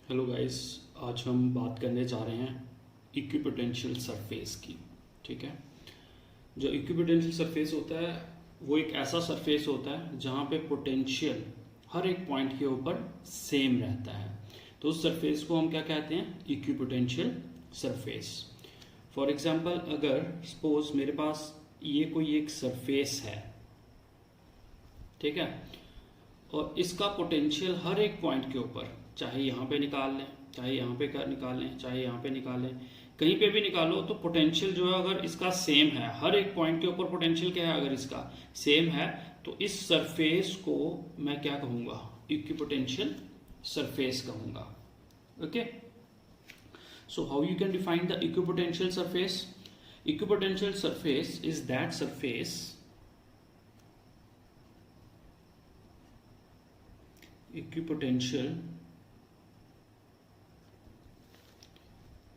Hello guys. आज हम बात करने जा रहे हैं इक्विपोटेंशियल सरफेस की। ठीक है। जो इक्विपोटेंशियल सरफेस होता है वो एक ऐसा सरफेस होता है जहाँ पे पोटेंशियल हर एक पॉइंट के ऊपर सेम रहता है। तो उस सरफेस को हम क्या कहते हैं? Equipotential surface. फॉर एग्जांपल, अगर सपोज मेरे पास ये कोई एक सरफेस है, ठीक है, और इसका पोटेंशियल हर एक पॉइंट के ऊपर, चाहे यहाँ पे निकाल लें, चाहे यहाँ पे निकाल लें, चाहे यहाँ पे निकाल लें, कहीं पे भी निकालो, तो पोटेंशियल जो है अगर इसका सेम है, हर एक पॉइंट के ऊपर पोटेंशियल क्या है, अगर इसका सेम है, तो इस सरफेस को मैं क्या कहूँगा? इक्विपोटेंशियल सरफेस कहूँगा। Okay. So how you can define the equipotential surface? Equipotential surface is that surface equipotential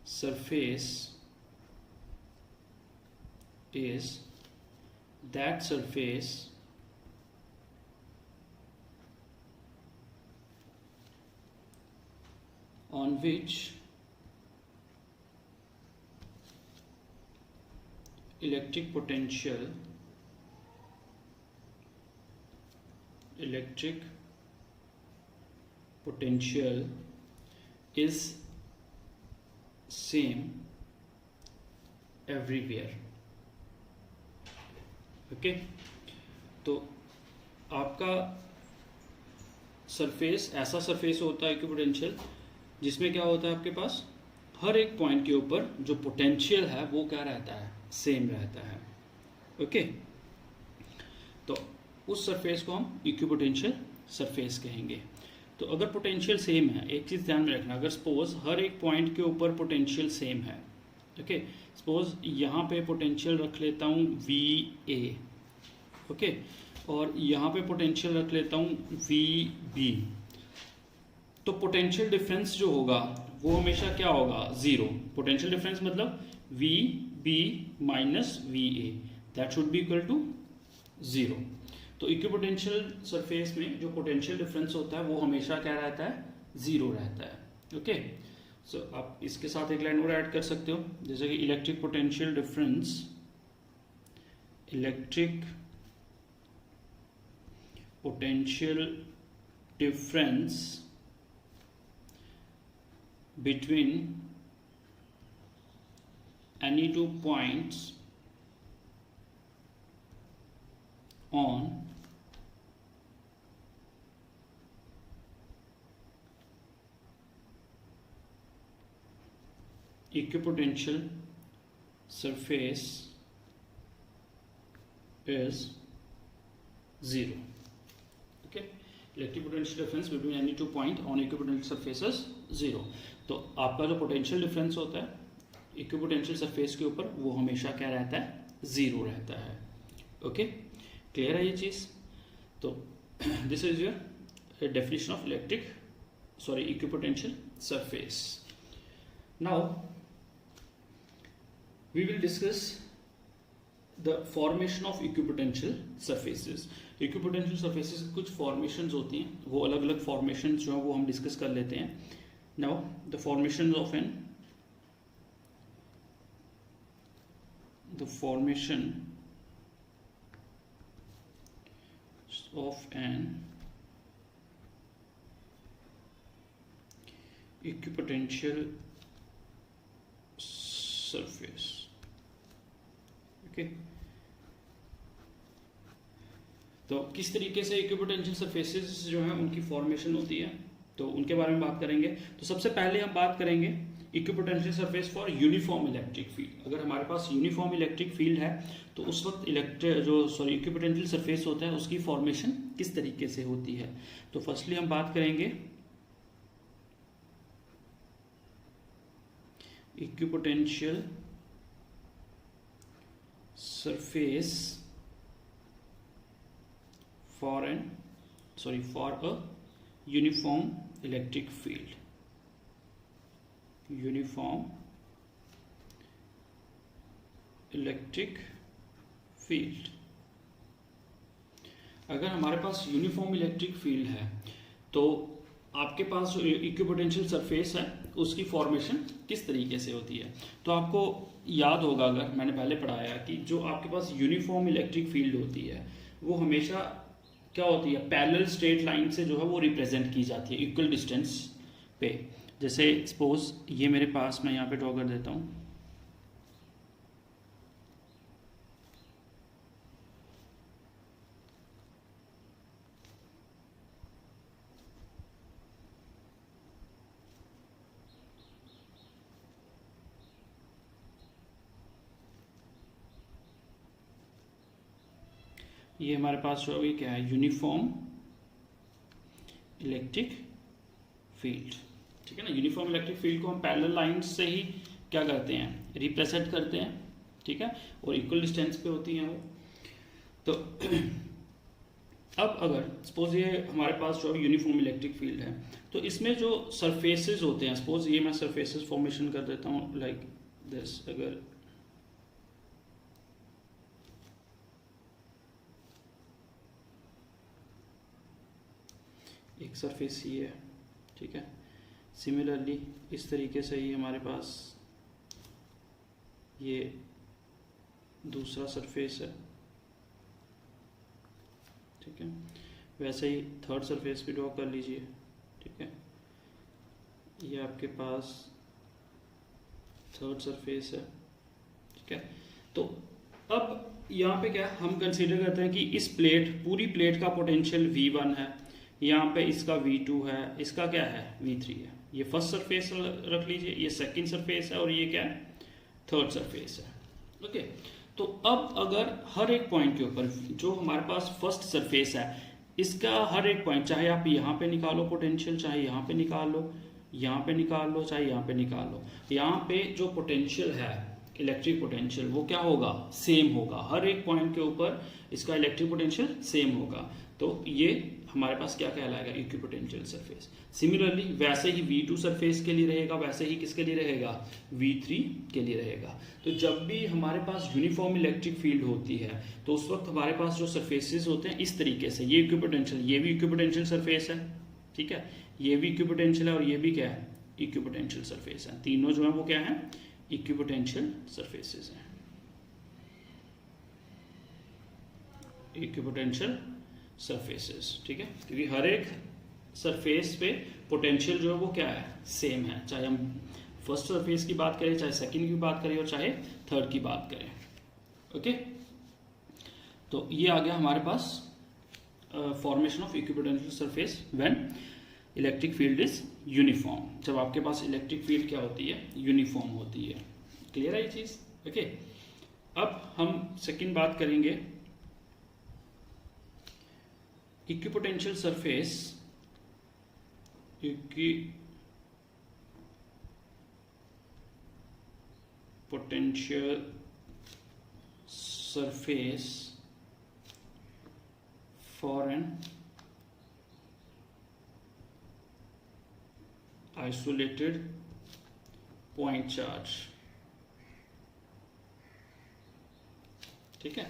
surface is that surface on which electric potential is same everywhere. Okay. तो आपका सरफेस ऐसा surface होता है equipotential, जिसमें क्या होता है, आपके पास हर एक पॉइंट के ऊपर जो पोटेंशियल है वो क्या रहता है? सेम रहता है। ओके। तो उस सरफेस को हम इक्विपोटेंशियल सरफेस कहेंगे। तो अगर पोटेंशियल सेम है, एक चीज़ ध्यान में रखना, अगर सपोज हर एक पॉइंट के ऊपर पोटेंशियल सेम है, ओके, सपोज यहाँ पे पोटेंशियल रख लेता हूँ VA, ओके, और यहाँ पे पोटेंशियल रख लेता हूँ VB, तो पोटेंशियल डिफरेंस जो होगा वो हमेशा क्या होगा? जीरो। पोटेंशियल डिफरेंस मतलब VB minus VA, that should be equal to zero. तो इक्विपोटेंशियल सरफेस में जो पोटेंशियल डिफरेंस होता है वो हमेशा क्या रहता है? जीरो रहता है। ओके। सो आप इसके साथ एक लाइन और ऐड कर सकते हो, जैसे कि electric potential difference between any two points on equipotential surface is zero. Okay, electric potential difference between any two point on equipotential surface is zero. तो आपका जो पोटेंशियल डिफरेंस होता है इक्विपोटेंशियल सरफेस के ऊपर वो हमेशा क्या रहता है? जीरो रहता है। ओके, क्लियर है ये चीज? तो this is your definition of equipotential surface. Now we will discuss the formation of equipotential surfaces. Equipotential surfaces की कुछ फॉर्मेशंस होती हैं, वो अलग अलग फॉर्मेशंस जो है वो हम डिस्कस कर लेते हैं। Now the formation of an equipotential surface. Okay. तो किस तरीके से इक्विपोटेंशियल सरफेसेस जो है उनकी फॉर्मेशन होती है, तो उनके बारे में बात करेंगे। तो सबसे पहले हम बात करेंगे equipotential surface for uniform electric field. अगर हमारे पास यूनिफॉर्म इलेक्ट्रिक फील्ड है तो उस वक्त इक्विपोटेंशियल सरफेस होता है उसकी फॉर्मेशन किस तरीके से होती है। तो फर्स्टली हम बात करेंगे equipotential surface for a uniform electric field. Uniform electric field, अगर हमारे पास यूनिफॉर्म इलेक्ट्रिक फील्ड है तो आपके पास जो इक्विपोटेंशियल सरफेस है उसकी फॉर्मेशन किस तरीके से होती है। तो आपको याद होगा, अगर मैंने पहले पढ़ाया कि जो आपके पास यूनिफॉर्म इलेक्ट्रिक फील्ड होती है वो हमेशा क्या होती है, पैरेलल स्ट्रेट लाइन से जो है वो रिप्रेजेंट की जाती है इक्वल डिस्टेंस पे। जैसे सपोज ये मेरे पास, मैं यहाँ पे ड्रॉ कर देता हूँ, ये हमारे पास जो अभी क्या है, यूनिफॉर्म इलेक्ट्रिक फील्ड, ठीक है ना। यूनिफॉर्म इलेक्ट्रिक फील्ड को हम पैरेलल लाइंस से ही क्या करते हैं, रिप्रेजेंट करते हैं, ठीक है, और इक्वल डिस्टेंस पे होती हैं वो। तो अब अगर सपोज ये हमारे पास जो यूनिफॉर्म इलेक्ट्रिक फील्ड है, तो इसमें जो सरफेसेस होते हैं, सपोज ये मैं सरफेसेस फॉर्मेशन कर देता हूँ लाइक दिस। अगर एक सरफेस ये है, ठीक है, सिमिलरली इस तरीके से ही हमारे पास ये दूसरा सरफेस है, ठीक है, वैसे ही थर्ड सरफेस भी ड्रॉ कर लीजिए, ठीक है, ये आपके पास थर्ड सरफेस है, ठीक है। तो अब यहाँ पे क्या हम कंसीडर करते हैं कि इस प्लेट, पूरी प्लेट का पोटेंशियल V1 है, यहाँ पे इसका V2 है, इसका क्या है V3 है। ये फर्स्ट सरफेस रख लीजिए, ये सेकंड सरफेस है और ये क्या है, थर्ड सरफेस है। ओके, तो अब अगर हर एक पॉइंट के ऊपर जो हमारे पास फर्स्ट सरफेस है, इसका हर एक पॉइंट, चाहे आप यहाँ पे निकालो पोटेंशियल, चाहे यहाँ पे निकाल लो, यहाँ पे निकाल लो, चाहे यहाँ पे निकाल लो, यहाँ पे जो पोटेंशियल है इलेक्ट्रिक पोटेंशियल वो क्या होगा, सेम होगा। हर एक पॉइंट के ऊपर इसका इलेक्ट्रिक पोटेंशियल सेम होगा। तो ये हमारे पास क्या कहलाएगा, इक्विपोटेंशियल सरफेस। सिमिलरली वैसे ही V2 सरफेस के लिए रहेगा, वैसे ही किसके लिए रहेगा, V3 के लिए रहेगा। तो जब भी हमारे पास यूनिफॉर्म इलेक्ट्रिक फील्ड होती है तो उस वक्त हमारे पास जो सरफेसेस होते हैं इस तरीके से, ये इक्विपोटेंशियल, ये भी इक्विपोटेंशियल सरफेस है, ठीक है, ये भी इक्विपोटेंशियल है और ये भी क्या है, इक्विपोटेंशियल सरफेस है। तीनों जो है वो क्या है, इक्विपोटेंशियल सरफेसेस हैं, इक्विपोटेंशियल सरफेसेस, ठीक है, क्योंकि हर एक सरफेस पे पोटेंशियल जो है वो क्या है, सेम है, चाहे हम फर्स्ट सरफेस की बात करें, चाहे सेकंड की बात करें और चाहे थर्ड की बात करें। ओके, तो ये आ गया हमारे पास formation of equipotential surface when electric field is uniform. जब आपके पास इलेक्ट्रिक फील्ड क्या होती है, यूनिफॉर्म होती है। क्लियर है ये चीज। ओके, अब हम सेकंड बात करेंगे equipotential surface, equipotential surface for an isolated point charge, ठीक है।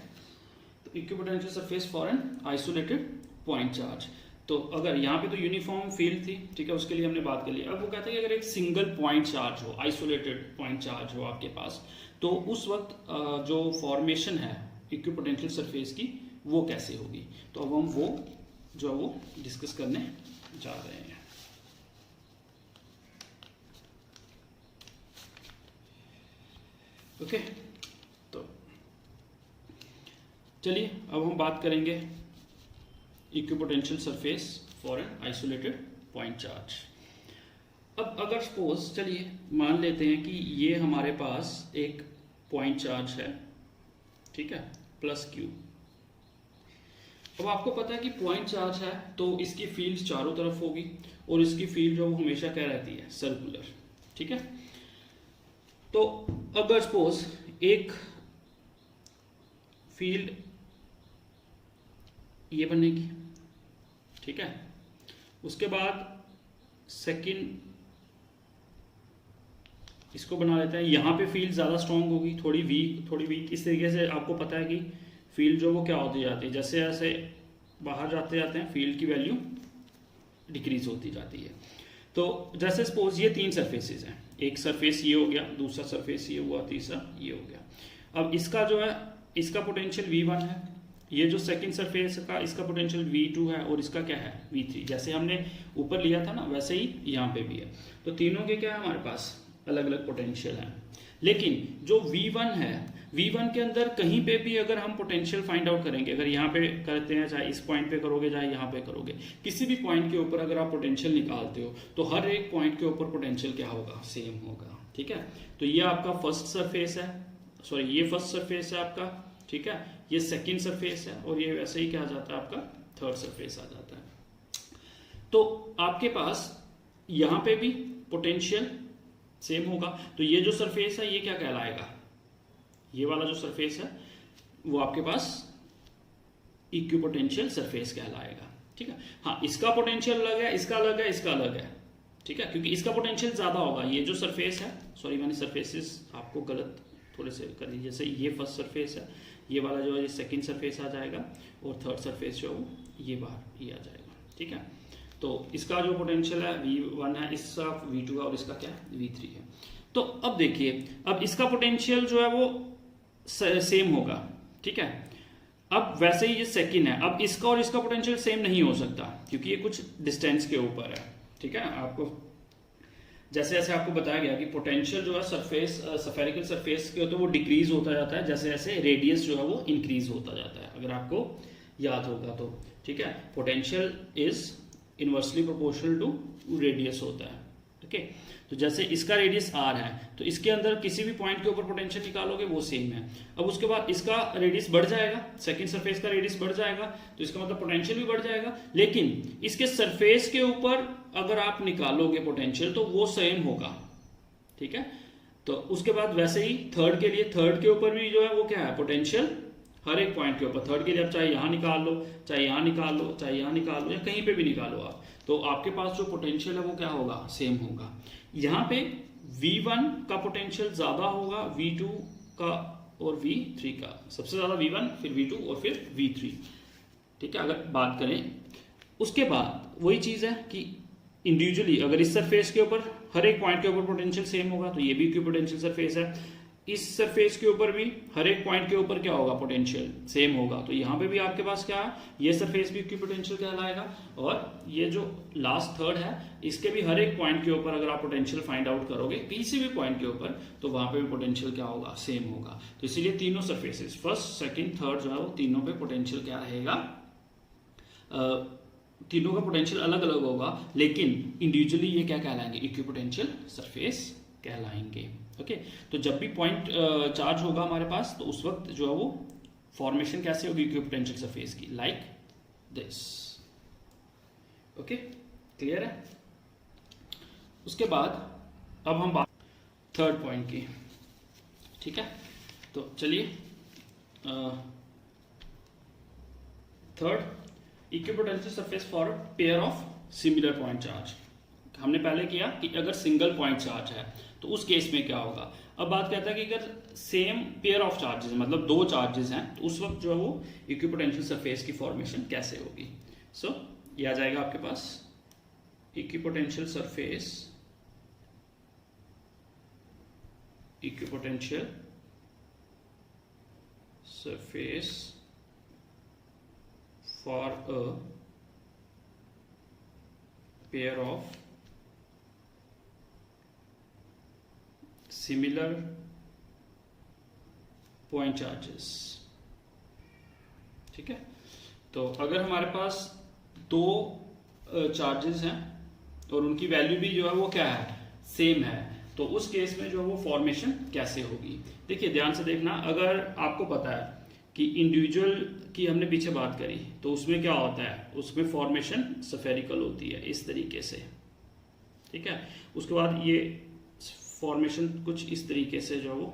तो equipotential surface for an isolated point charge, तो अगर यहाँ पे तो यूनिफॉर्म फील्ड थी, ठीक है, उसके लिए हमने बात कर ली। अब वो कहते हैं कि अगर एक सिंगल पॉइंट चार्ज हो, आइसोलेटेड पॉइंट चार्ज हो आपके पास, तो उस वक्त जो फॉर्मेशन है इक्विपोटेंशियल सरफेस की वो कैसे होगी। तो अब हम वो जो है वो डिस्कस करने जा रहे हैं। ओके, तो चलिए अब हम बात करेंगे equipotential surface for an isolated point charge. अब अगर सपोज, चलिए मान लेते हैं कि ये हमारे पास एक पॉइंट चार्ज है, ठीक है, प्लस Q। अब आपको पता है कि पॉइंट चार्ज है तो इसकी फील्ड चारों तरफ होगी और इसकी फील्ड जो हमेशा क्या रहती है, सर्कुलर, ठीक है। तो अगर सपोज एक फील्ड ये बनेगी, ठीक है, उसके बाद सेकंड इसको बना लेते हैं, यहाँ पे फील्ड ज़्यादा स्ट्रांग होगी, थोड़ी वीक, इस तरीके से आपको पता है कि फील्ड जो वो क्या होती जाती है, जैसे जैसे बाहर जाते जाते हैं फील्ड की वैल्यू डिक्रीज होती जाती है। तो जैसे सपोज ये 3 सरफेसेस हैं, एक सरफेस ये हो गया, दूसरा सरफेस ये हुआ, तीसरा ये हो गया। अब इसका जो है इसका पोटेंशियल V1 है, ये जो सेकंड सरफेस का इसका पोटेंशियल V2 है और इसका क्या है V3। जैसे हमने ऊपर लिया था ना वैसे ही यहाँ पे भी है। तो तीनों के क्या है हमारे पास अलग अलग पोटेंशियल है। लेकिन जो V1 है, V1 के अंदर कहीं पे भी अगर हम पोटेंशियल फाइंड आउट करेंगे, अगर यहाँ पे करते हैं, चाहे इस पॉइंट पे करोगे चाहे यहाँ पे करोगे, किसी भी पॉइंट के ऊपर अगर आप पोटेंशियल निकालते हो तो हर एक पॉइंट के ऊपर पोटेंशियल क्या होगा, सेम होगा। ठीक है, तो ये आपका फर्स्ट सरफेस है, सॉरी ये फर्स्ट सरफेस है आपका, ठीक है, ये सेकेंड सरफेस है और ये वैसे ही क्या आ जाता है आपका थर्ड सरफेस आ जाता है। तो आपके पास यहाँ पे भी पोटेंशियल सेम होगा। तो ये जो सरफेस है ये क्या कहलाएगा, ये वाला जो सरफेस है वो आपके पास इक्विपोटेंशियल सरफेस कहलाएगा। ठीक है, हाँ इसका पोटेंशियल अलग है, इसका अलग है, इसका अलग है। ठीक है, क्योंकि इसका पोटेंशियल ज्यादा होगा। ये जो सरफेस है, सॉरी मैंने सरफेसेस आपको गलत थोड़े से कर दी, जैसे ये फर्स्ट सरफेस है, ये वाला जो है ये सेकंड सरफेस आ जाएगा और थर्ड सरफेस जो है ये बाहर ये आ जाएगा। ठीक है, तो इसका जो पोटेंशियल है V1 है, इसका V2 है और इसका क्या है V3 है। तो अब देखिए, अब इसका पोटेंशियल जो है वो सेम होगा। ठीक है, अब वैसे ही ये सेकंड है, अब इसका और इसका पोटेंशियल सेम नहीं हो सकता क्योंकि ये कुछ डिस्टेंस के ऊपर है। ठीक है, आपको जैसे जैसे आपको बताया गया कि पोटेंशियल जो है सरफेस स्फेरिकल सरफेस के होते हैं वो डिक्रीज होता जाता है जैसे जैसे रेडियस जो है वो इंक्रीज होता जाता है, अगर आपको याद होगा तो। ठीक है, potential is inversely proportional to radius होता है। ओके, तो जैसे इसका रेडियस r है तो इसके अंदर किसी भी पॉइंट के ऊपर पोटेंशियल निकालोगे वो सेम है। अब उसके बाद इसका रेडियस बढ़ जाएगा, सेकंड सरफेस का रेडियस बढ़ जाएगा तो इसका मतलब पोटेंशियल भी बढ़ जाएगा, लेकिन इसके सरफेस के ऊपर अगर आप निकालोगे पोटेंशियल तो वो सेम होगा। ठीक है, तो उसके बाद वैसे ही थर्ड के लिए, थर्ड के ऊपर भी जो है वो क्या है पोटेंशियल हर एक पॉइंट के ऊपर। थर्ड के लिए आप चाहे यहाँ निकाल लो, चाहे यहाँ निकाल लो, चाहे यहाँ निकाल लो या कहीं पे भी निकालो आप, तो आपके पास जो पोटेंशियल है वो क्या होगा, सेम होगा। यहाँ पे V1 का पोटेंशियल ज्यादा होगा V2 का और V3 का, सबसे ज्यादा V1 फिर V2 और फिर V3। ठीक है, अगर बात करें उसके बाद वही चीज है कि इंडिविजुअली अगर इस सरफेस के ऊपर हर एक पॉइंट के ऊपर पोटेंशियल सेम होगा तो ये भी इक्विपोटेंशियल सरफेस है। इस सरफेस के ऊपर भी हर एक पॉइंट के ऊपर क्या होगा, पोटेंशियल सेम होगा। तो यहाँ पे भी आपके पास क्या है, ये सरफेस भी इक्विपोटेंशियल कहलाएगा और ये जो लास्ट थर्ड है इसके भी हर एक पॉइंट के ऊपर अगर आप पोटेंशियल फाइंड आउट करोगे किसी भी पॉइंट के ऊपर तो वहां पे भी पोटेंशियल क्या होगा, सेम होगा। तो इसीलिए तीनों सरफेसेस फर्स्ट सेकंड थर्ड जो है वो तीनों पे पोटेंशियल क्या रहेगा, तीनों का पोटेंशियल अलग अलग होगा, लेकिन इंडिविजुअली ये क्या कहलाएंगे, इक्विपोटेंशियल सरफेस कहलाएंगे। ओके, तो जब भी पॉइंट चार्ज होगा हमारे पास तो उस वक्त जो है वो फॉर्मेशन कैसे होगी इक्विपोटेंशियल सरफेस की, लाइक दिस। ओके, क्लियर है। उसके बाद अब हम बात थर्ड पॉइंट की। ठीक है, तो चलिए third equipotential surface for pair of similar point charge. हमने पहले किया कि अगर सिंगल पॉइंट चार्ज है तो उस केस में क्या होगा। अब बात कहता है कि अगर सेम पेयर ऑफ चार्जेस मतलब दो चार्जेस हैं तो उस वक्त जो है वो इक्विपोटेंशियल सरफेस की फॉर्मेशन कैसे होगी। सो ये आ जाएगा आपके पास equipotential surface, equipotential surface for a pair of similar point charges. ठीक है, तो अगर हमारे पास दो चार्जेस हैं और उनकी वैल्यू भी जो है वो क्या है, सेम है, तो उस केस में जो है वो फॉर्मेशन कैसे होगी। देखिए ध्यान से देखना, अगर आपको पता है कि इंडिविजुअल की हमने पीछे बात करी तो उसमें क्या होता है, उसमें फॉर्मेशन स्फेरिकल होती है इस तरीके से। ठीक है, उसके बाद ये फॉर्मेशन कुछ इस तरीके से जो है वो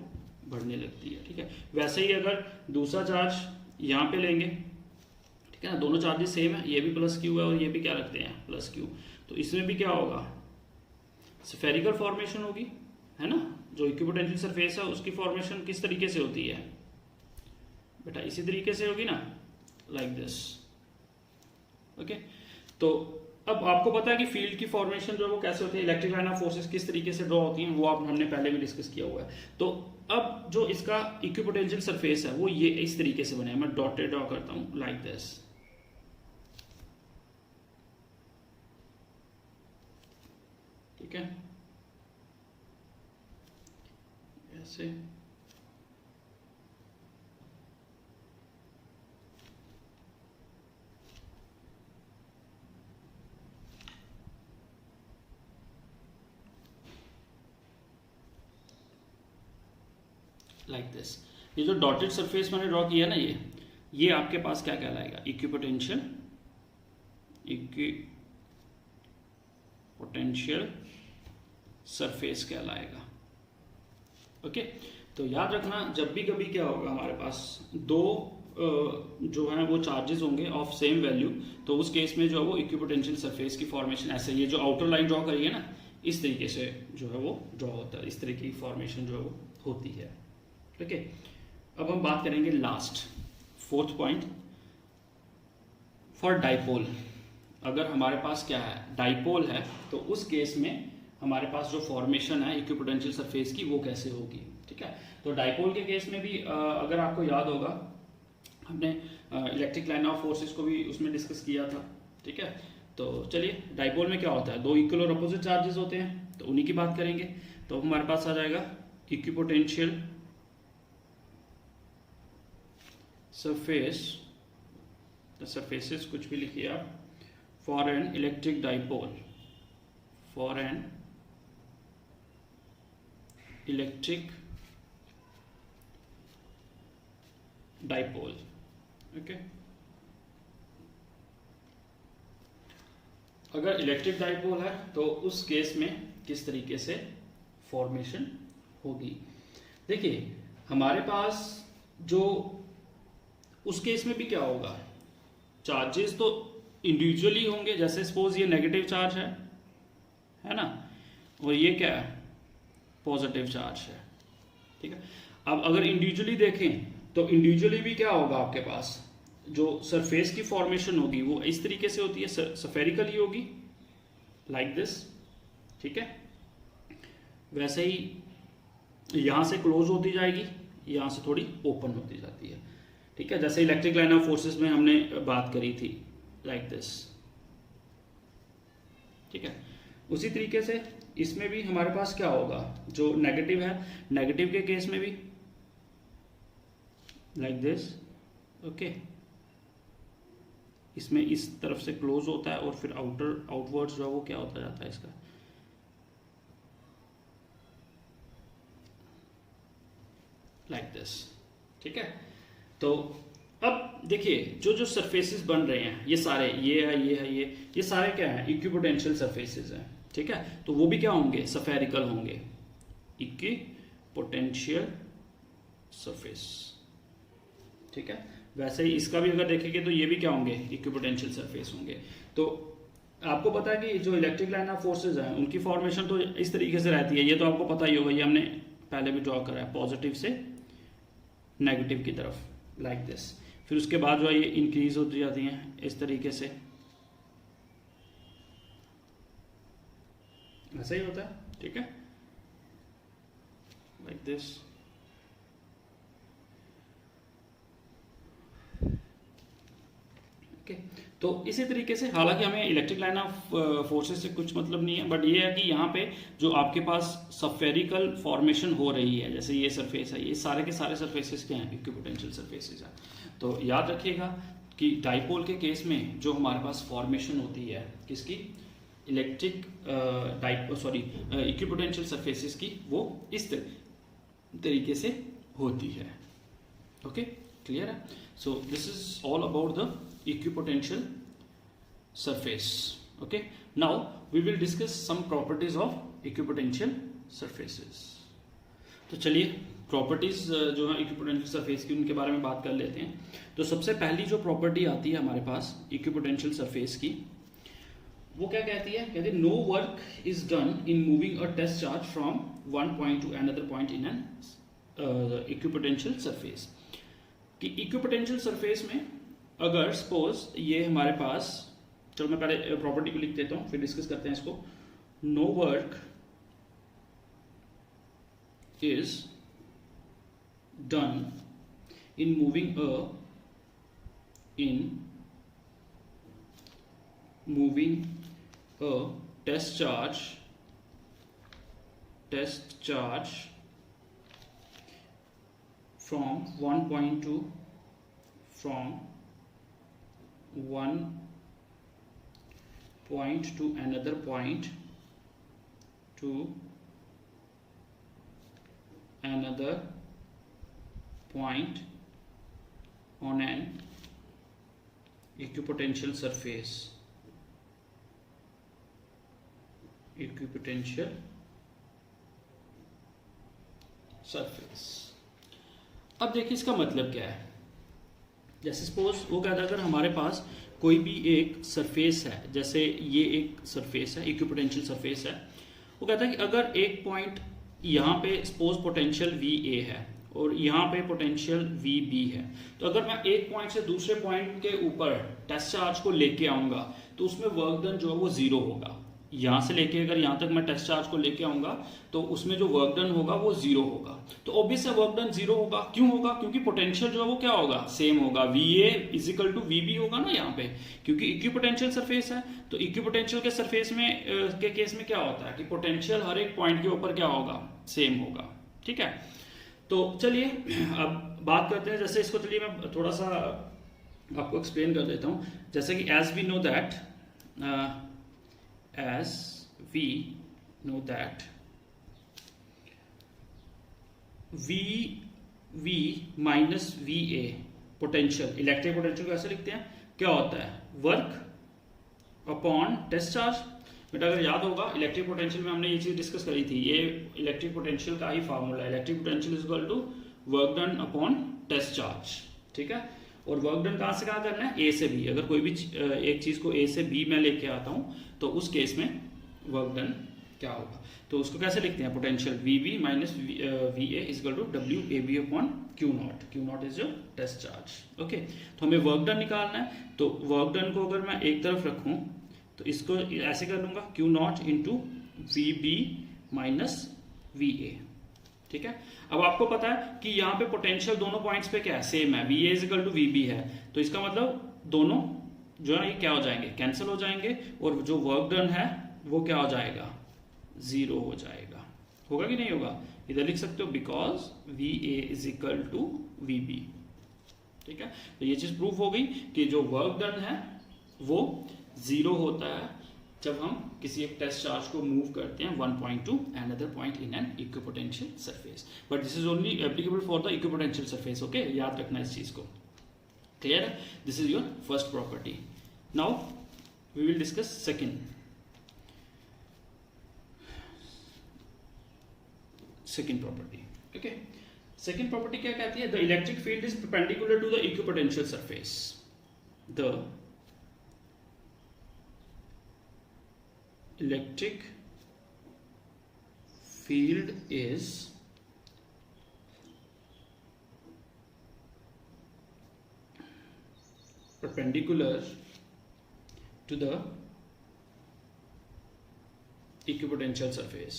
बढ़ने लगती है। ठीक है, वैसे ही अगर दूसरा चार्ज यहाँ पे लेंगे, ठीक है ना, दोनों चार्जेस सेम है, ये भी प्लस क्यू है और ये भी क्या रखते हैं प्लस क्यू, तो इसमें भी क्या होगा, स्फेरिकल फॉर्मेशन होगी, है ना। जो इक्विपोटेंशियल सरफेस है उसकी फॉर्मेशन किस तरीके से होती है बेटा, इसी तरीके से होगी ना, लाइक दिस। ओके, तो अब आपको पता है कि फील्ड की फॉर्मेशन जो है वो कैसे होती है, इलेक्ट्रिक लाइन ऑफ फोर्सेस किस तरीके से ड्रॉ होती हैं, वो आप हमने पहले भी डिस्कस किया हुआ है। तो अब जो इसका इक्विपोटेंशियल सरफेस है वो ये इस तरीके से बने, मैं डॉटेड ड्रॉ करता हूं लाइक दिस, ठीक है, ऐसे। लाइक दिस, ये जो डॉटेड सरफेस मैंने ड्रॉ किया ना, ये आपके पास क्या कहलाएगा, इक्विपोटेंशियल सरफेस कहलाएगा। ओके, तो याद रखना जब भी कभी क्या होगा हमारे पास दो जो है वो चार्जेस होंगे ऑफ सेम वैल्यू, तो उस केस में जो है वो इक्विपोटेंशियल सरफेस की फॉर्मेशन ऐसे, ये जो आउटर लाइन ड्रॉ करिए ना, इस तरीके से जो है वो ड्रॉ होता है, इस तरीके की फॉर्मेशन जो है वो होती है। ठीक है, अब हम बात करेंगे last 4th point, for dipole. अगर हमारे पास क्या है, डाइपोल है, तो उस केस में हमारे पास जो फॉर्मेशन है इक्विपोटेंशियल सरफेस की वो कैसे होगी। ठीक है, तो डाइपोल के केस में भी अगर आपको याद होगा, हमने इलेक्ट्रिक लाइन ऑफ फोर्सेस को भी उसमें डिस्कस किया था। ठीक है, तो चलिए डाइपोल में क्या होता है, दो इक्वल और अपोजिट चार्जेस होते हैं, तो उन्हीं की बात करेंगे। तो हमारे पास आ जाएगा इक्विपोटेंशियल सरफेस, सरफेसेस कुछ भी लिखिए आप, for an electric dipole, for an electric dipole. Okay, अगर इलेक्ट्रिक डाइपोल है तो उस केस में किस तरीके से फॉर्मेशन होगी। देखिए हमारे पास जो उस केस में भी क्या होगा, चार्जेस तो इंडिविजुअली होंगे, जैसे सपोज ये नेगेटिव चार्ज है ना, और ये क्या है, पॉजिटिव चार्ज है। ठीक है, अब अगर इंडिविजुअली देखें तो इंडिविजुअली भी क्या होगा, आपके पास जो सरफेस की फॉर्मेशन होगी वो इस तरीके से होती है, स्फेरिकली होगी, लाइक दिस। ठीक है, वैसे ही यहां से क्लोज होती जाएगी, यहां से थोड़ी ओपन होती जाती है। ठीक है, जैसे इलेक्ट्रिक लाइन ऑफ फोर्सेस में हमने बात करी थी, लाइक दिस। ठीक है, उसी तरीके से इसमें भी हमारे पास क्या होगा, जो नेगेटिव है, नेगेटिव के केस में भी लाइक दिस। ओके, इसमें इस तरफ से क्लोज होता है और फिर आउटवर्ड्स जो है वो क्या होता जाता है इसका, लाइक दिस। ठीक है, तो अब देखिए जो जो सरफेसेस बन रहे हैं ये सारे, ये है, ये है, ये सारे क्या है, इक्विपोटेंशियल सरफेसेस हैं। ठीक है, तो वो भी क्या होंगे, स्फेरिकल होंगे, इक्विपोटेंशियल सरफेस। ठीक है, वैसे ही इसका भी अगर देखेंगे तो ये भी क्या होंगे, इक्विपोटेंशियल सरफेस होंगे। तो आपको पता है कि जो इलेक्ट्रिक लाइन ऑफ फोर्सेज हैं उनकी फॉर्मेशन तो इस तरीके से रहती है, ये तो आपको पता ही होगा, ये हमने पहले भी ड्रॉ करा है, पॉजिटिव से नेगेटिव की तरफ, लाइक दिस। फिर उसके बाद जो है ये इंक्रीज होती जाती हैं इस तरीके से, ऐसा ही होता है। ठीक है, लाइक दिस। ओके, तो इसी तरीके से, हालांकि हमें इलेक्ट्रिक लाइन ऑफ फोर्सेस से कुछ मतलब नहीं है, बट ये है कि यहाँ पे जो आपके पास स्फेरिकल फॉर्मेशन हो रही है, जैसे ये सरफेस है, ये सारे के सारे सरफेसेस क्या हैं, इक्विपोटेंशियल सरफेसेस हैं। तो याद रखिएगा कि डाइपोल के केस में जो हमारे पास फॉर्मेशन होती है किसकी, इलेक्ट्रिक इक्विपोटेंशियल सरफेसेस की, वो इस तरीके से होती है। ओके, क्लियर है। So this is all about the equipotential surface. Okay, now we will discuss some properties of equipotential surfaces. तो चलिए प्रॉपर्टीज जो है इक्विपोटेंशियल सरफेस की उनके बारे में बात कर लेते हैं। तो सबसे पहली जो प्रॉपर्टी आती है हमारे पास इक्विपोटेंशियल सरफेस की, वो क्या कहती है, कहती है no work is done in moving a test charge from one point to another point in an equipotential surface. कि इक्विपोटेंशियल सरफेस में अगर सपोज ये हमारे पास चलो मैं पहले प्रॉपर्टी को लिख देता हूँ, फिर डिस्कस करते हैं इसको। No work is done in moving a test charge from one point to another point on an equipotential surface. अब देखिए इसका मतलब क्या है। जैसे सपोज वो कहता है अगर हमारे पास कोई भी एक सरफेस है, जैसे ये एक सरफेस है, इक्विपोटेंशियल सरफेस है, वो कहता है कि अगर एक पॉइंट यहाँ पे सपोज पोटेंशियल VA है और यहाँ पे पोटेंशियल VB है, तो अगर मैं एक पॉइंट से दूसरे पॉइंट के ऊपर टेस्ट चार्ज को लेके आऊंगा तो उसमें वर्क डन जो है वो जीरो होगा। यहाँ से लेके अगर यहाँ तक मैं टेस्ट चार्ज को लेके आऊंगा तो उसमें जो वर्क डन होगा वो जीरो होगा। तो ऑब्वियस है वर्क डन जीरो होगा। क्यों होगा? क्योंकि पोटेंशियल जो है वो क्या होगा? सेम होगा। VA इजिकल टू VB होगा ना यहाँ पे, क्योंकि इक्विपोटेंशियल सरफेस है। तो इक्विपोटेंशियल के सरफेस में के केस में क्या होता है कि पोटेंशियल हर एक पॉइंट के ऊपर क्या होगा? सेम होगा। ठीक है, तो चलिए अब बात करते हैं। जैसे इसको चलिए मैं थोड़ा सा आपको एक्सप्लेन कर देता हूँ। जैसे कि as we know that VV minus VA potential, electric potential को ऐसे लिखते हैं, क्या होता है? Work upon test charge. बेटा अगर याद होगा इलेक्ट्रिक पोटेंशियल में हमने ये चीज डिस्कस करी थी, ये इलेक्ट्रिक पोटेंशियल का ही फार्मूला है। Electric potential is equal to work done upon test charge. ठीक है, और वर्क डन कहाँ से कहाँ करना है? A से B। अगर कोई भी एक चीज को A से B में लेके आता हूँ तो उस केस में वर्क डन क्या होगा? तो उसको कैसे लिखते हैं? Potential VB minus VA is equal to WAB upon Q0। Q0 is your test charge. Okay, तो हमें वर्क डन निकालना है। तो वर्क डन को अगर मैं एक तरफ रखूं तो इसको ऐसे कर लूंगा, Q0 into VB minus VA। ठीक है, अब आपको पता है कि यहाँ पे पोटेंशियल दोनों पॉइंट्स पे क्या है? सेम है। VA is equal to VB है, तो इसका मतलब दोनों जो है ये क्या हो जाएंगे? कैंसिल हो जाएंगे, और जो वर्क डन है वो क्या हो जाएगा? जीरो हो जाएगा। होगा कि नहीं होगा? इधर लिख सकते हो because VA is equal to VB। ठीक है, तो ये चीज प्रूफ हो गई कि जो वर्क डन है वो जीरो होता है जब हम किसी एक टेस्ट चार्ज को मूव करते हैं one point to another point in an equipotential surface. But this is only applicable for the equipotential surface. Okay, याद रखना इस चीज को। क्लियर है? This is your first property. Now we will discuss second property. Okay, second property क्या कहती है? The electric field is perpendicular to the equipotential surface. The electric field is perpendicular to the equipotential surface।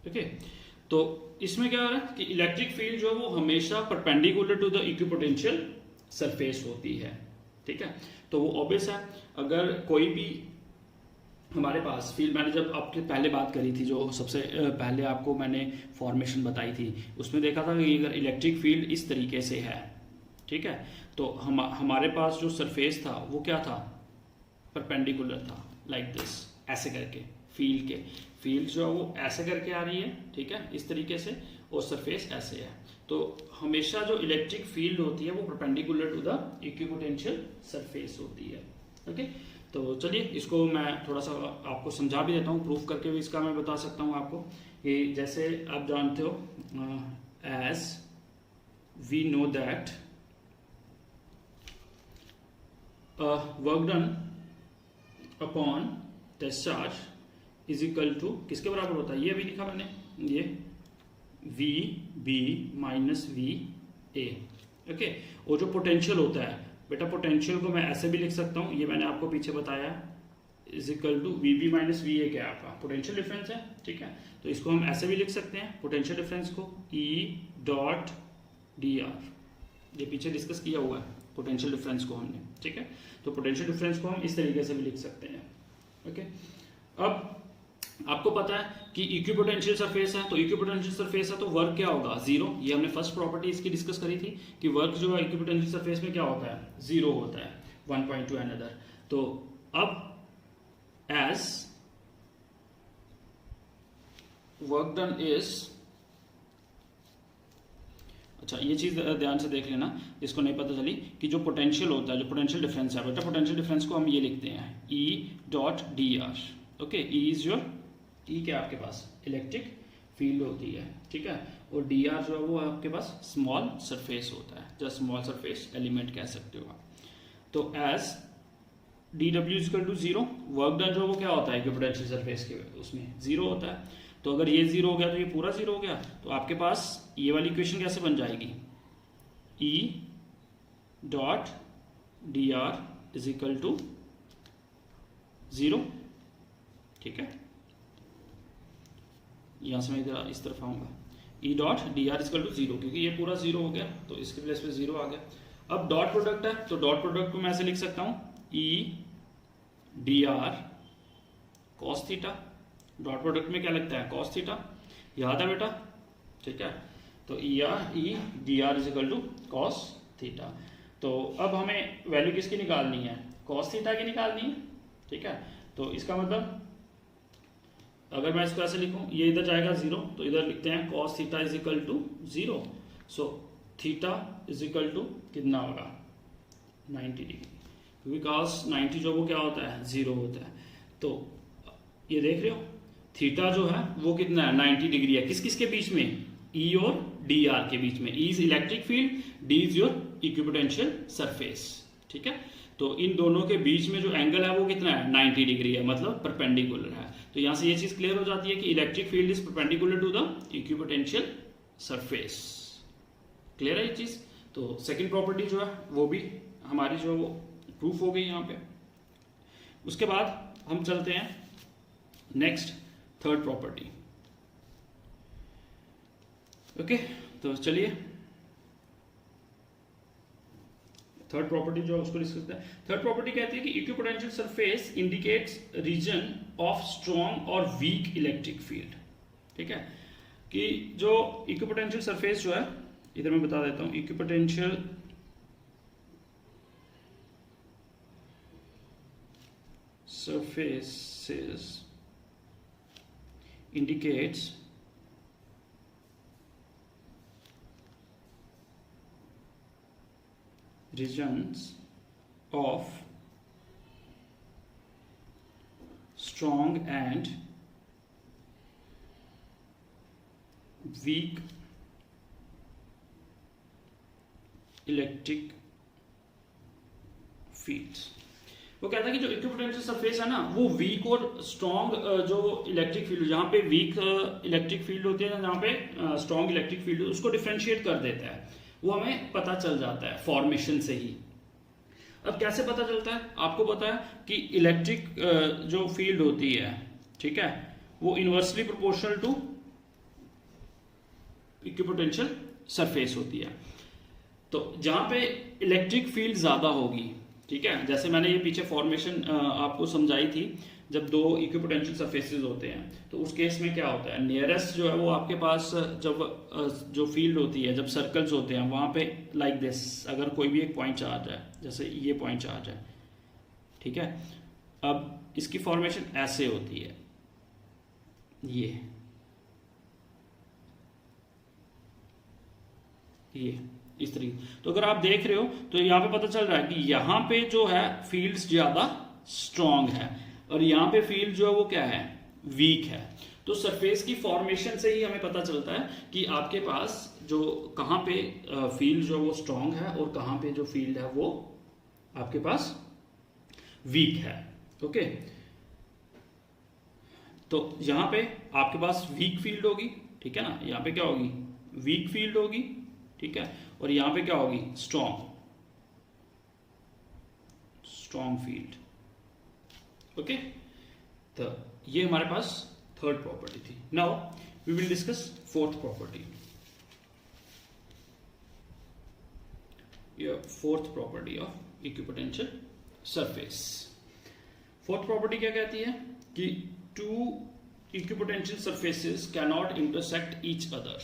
Okay, तो इसमें क्या हो रहा है कि इलेक्ट्रिक फील्ड जो है वो हमेशा perpendicular to the equipotential surface होती है। ठीक है, तो वो ऑब्वियस है। अगर कोई भी हमारे पास फील्ड, मैंने जब आपके पहले बात करी थी, जो सबसे पहले आपको मैंने फॉर्मेशन बताई थी, उसमें देखा था कि अगर इलेक्ट्रिक फील्ड इस तरीके से है, ठीक है, तो हमारे पास जो सरफेस था वो क्या था? परपेंडिकुलर था, लाइक दिस, ऐसे करके। फील्ड जो है वो ऐसे करके आ रही है, ठीक है, इस तरीके से, और सरफेस ऐसे है। तो हमेशा जो इलेक्ट्रिक फील्ड होती है वो perpendicular to the equipotential surface होती है। ओके, तो चलिए इसको मैं थोड़ा सा आपको समझा भी देता हूँ, प्रूफ करके भी इसका मैं बता सकता हूँ आपको। कि जैसे आप जानते हो, as we know that work done upon test charge is equal to किसके बराबर होता है? ये अभी लिखा मैंने, ये VB माइनस VA ए। ओके, और जो पोटेंशियल होता है बेटा, पोटेंशियल को मैं ऐसे भी लिख सकता हूँ, ये मैंने आपको पीछे बताया, is equal to V B minus V A, क्या आपका पोटेंशियल डिफरेंस है। ठीक है, तो इसको हम ऐसे भी लिख सकते हैं पोटेंशियल डिफरेंस को, ई डॉट डी आर, ये पीछे डिस्कस किया हुआ है पोटेंशियल डिफरेंस को हमने। ठीक है, तो पोटेंशियल डिफरेंस को हम इस तरीके से भी लिख सकते हैं। ओके, अब आपको पता है कि इक्विपोटेंशियल सरफेस है, तो इक्विपोटेंशियल सरफेस है तो वर्क क्या होगा, जीरो। ये हमने फर्स्ट प्रॉपर्टी इसकी डिस्कस करी थी कि वर्क जो है इक्विपोटेंशियल सरफेस में क्या होता है, जीरो होता है, 1 पॉइंट टू अनदर। तो अब एज वर्क डन इज, अच्छा ये चीज ध्यान से देख लेना जिसको नहीं पता चली, कि जो पोटेंशियल होता है, जो पोटेंशियल डिफरेंस है बेटा, पोटेंशियल डिफरेंस को हम ये लिखते हैं E dot D R. Okay, E is your, E क्या आपके पास इलेक्ट्रिक फील्ड होती है। ठीक है, और डी आर जो है वो आपके पास स्मॉल सरफेस होता है, जस्ट स्मॉल सरफेस एलिमेंट कह सकते हो आप। तो as D W is equal to zero, work done जो वो क्या होता है कि पोटेंशियल सरफेस के उसमें जीरो होता है। तो अगर ये जीरो हो गया तो ये पूरा जीरो हो गया, तो आपके पास ये वाली इक्वेशन कैसे बन जाएगी, E dot D R is equal to zero. ठीक है, यहां से मैं इधर इस तरफ आऊंगा, E dot D R is equal to zero, क्योंकि ये पूरा जीरो हो गया तो इसके प्लेस पे जीरो आ गया। अब डॉट प्रोडक्ट है, तो डॉट प्रोडक्ट को मैं ऐसे लिख सकता हूं, ई D are cos theta. Dot product में क्या लगता है, कॉस थीटा, याद है बेटा। ठीक है, तो E D R is equal to cos theta. तो अब हमें वैल्यू किसकी निकालनी है, कॉस थीटा की निकालनी है। ठीक है, तो इसका मतलब अगर मैं इसको ऐसे लिखूं, ये इधर जाएगा जीरो, तो इधर लिखते हैं cos theta is equal to zero. So theta is equal to कितना होगा, 90 डिग्री, क्योंकि कॉस 90 जो वो क्या होता है, जीरो होता है। तो ये देख रहे हो थीटा जो है वो कितना है, 90 डिग्री है। किस किस के बीच में, ई और डी आर के बीच में। E is electric field, D is your equipotential surface. ठीक है, तो इन दोनों के बीच में जो एंगल है वो कितना है, 90 डिग्री है, मतलब परपेंडिकुलर है। तो यहां से ये चीज क्लियर हो जाती है कि electric field is perpendicular to the equipotential surface. Clear है ये चीज। तो सेकंड प्रॉपर्टी जो है वो भी हमारी जो वो प्रूफ हो गई यहाँ पे। उसके बाद हम चलते हैं नेक्स्ट थर्ड प्रॉपर्टी। ओके, तो चलिए थर्ड प्रॉपर्टी जो है उसको डिस्कस करते हैं। थर्ड प्रॉपर्टी कहती है कि equipotential surface indicates region of strong और वीक इलेक्ट्रिक फील्ड। ठीक है, कि जो इक्विपोटेंशियल सरफेस जो है, इधर मैं बता देता हूं, equipotential surfaces indicates regions of strong and weak electric fields। वो कहता है कि जो इक्विपोटेंशियल सरफेस है ना, वो वीक और स्ट्रॉन्ग जो इलेक्ट्रिक फील्ड, जहां पे वीक इलेक्ट्रिक फील्ड होती है, जहां पे स्ट्रॉन्ग इलेक्ट्रिक फील्ड, उसको डिफरेंशिएट कर देता है। वो हमें पता चल जाता है फॉर्मेशन से ही। अब कैसे पता चलता है, आपको पता है कि इलेक्ट्रिक जो फील्ड होती है, ठीक है, वो inversely proportional to equipotential surface होती है। तो जहां पे इलेक्ट्रिक फील्ड ज्यादा होगी, ठीक है, जैसे मैंने ये पीछे फॉर्मेशन आपको समझाई थी, जब दो इक्विपोटेंशियल सरफेसेस होते हैं तो उस केस में क्या होता है, नियरेस्ट जो है वो आपके पास जब जो फील्ड होती है, जब सर्कल्स होते हैं वहां पे लाइक दिस, अगर कोई भी एक पॉइंट चार्ज है, जैसे ये पॉइंट चार्ज है, ठीक है, अब इसकी फॉर्मेशन ऐसे होती है, ये इस तरीके। तो अगर आप देख रहे हो तो यहाँ पे पता चल रहा है कि यहाँ पे जो है फील्ड्स ज्यादा स्ट्रॉन्ग है और यहाँ पे फील्ड जो है वो क्या है, वीक है। तो सरफेस की फॉर्मेशन से ही हमें पता चलता है कि आपके पास जो कहाँ पे फील्ड जो वो स्ट्रॉन्ग है और कहाँ पे जो फील्ड है वो आपके पास वीक है। ओके, तो यहाँ पे आपके पास वीक फील्ड होगी, ठीक है ना, यहाँ पे क्या होगी, वीक फील्ड होगी, ठीक है, और यहां पे क्या होगी, स्ट्रॉन्ग फील्ड। ओके, तो ये हमारे पास थर्ड प्रॉपर्टी थी। Now we will discuss fourth property. Fourth property of equipotential surface. Fourth property क्या कहती है कि two equipotential surfaces cannot intersect each other.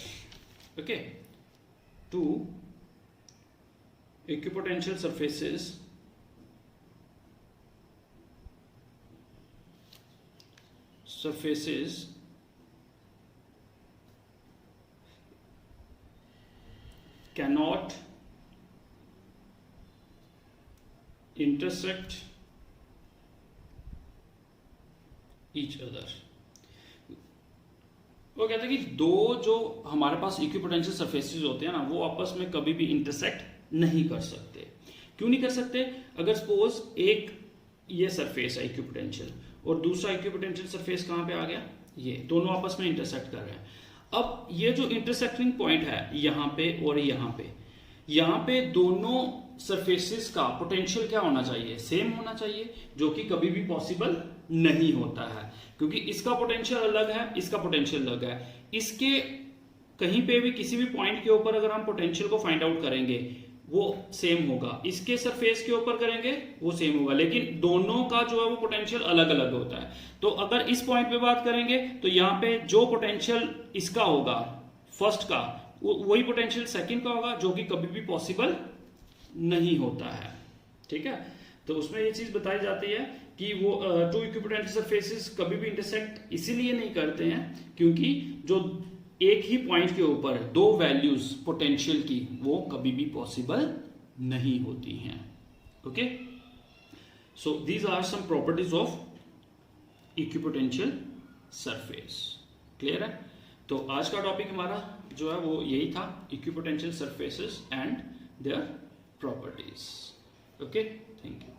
Okay, two equipotential surfaces cannot intersect each other। वो कहते हैं कि दो जो हमारे पास इक्विपोटेंशियल सरफेसेस होते हैं ना, वो आपस में कभी भी इंटरसेक्ट नहीं कर सकते। क्यों नहीं कर सकते? अगर सपोज एक ये सरफेस है इक्विपोटेंशियल और दूसरा इक्विपोटेंशियल सरफेस कहां पे आ गया, ये दोनों आपस में इंटरसेक्ट कर रहे हैं। अब ये जो इंटरसेक्टिंग पॉइंट है यहां पे और यहां पे दोनों सरफेसेस का पोटेंशियल क्या होना चाहिए, सेम होना चाहिए, जो कि कभी भी पॉसिबल नहीं होता है, क्योंकि इसका पोटेंशियल अलग है, इसका पोटेंशियल अलग है। इसके कहीं पे भी किसी भी पॉइंट के ऊपर अगर हम पोटेंशियल को फाइंड आउट करेंगे वो सेम होगा, इसके सरफेस के ऊपर करेंगे वो सेम होगा, लेकिन दोनों का जो है वो पोटेंशियल अलग अलग होता है। तो अगर इस पॉइंट पे बात करेंगे तो यहाँ पे जो पोटेंशियल इसका होगा फर्स्ट का, वही पोटेंशियल सेकंड का होगा, जो कि कभी भी पॉसिबल नहीं होता है। ठीक है, तो उसमें ये चीज बताई जाती है कि वो टू इक्विपोटेंशियल सरफेसेस कभी भी इंटरसेक्ट इसीलिए नहीं करते हैं क्योंकि जो एक ही पॉइंट के ऊपर दो वैल्यूज पोटेंशियल की वो कभी भी पॉसिबल नहीं होती हैं। Okay, so these are some properties of equipotential surface. Clear है? तो आज का टॉपिक हमारा जो है वो यही था, equipotential surfaces and their properties. Okay, thank you.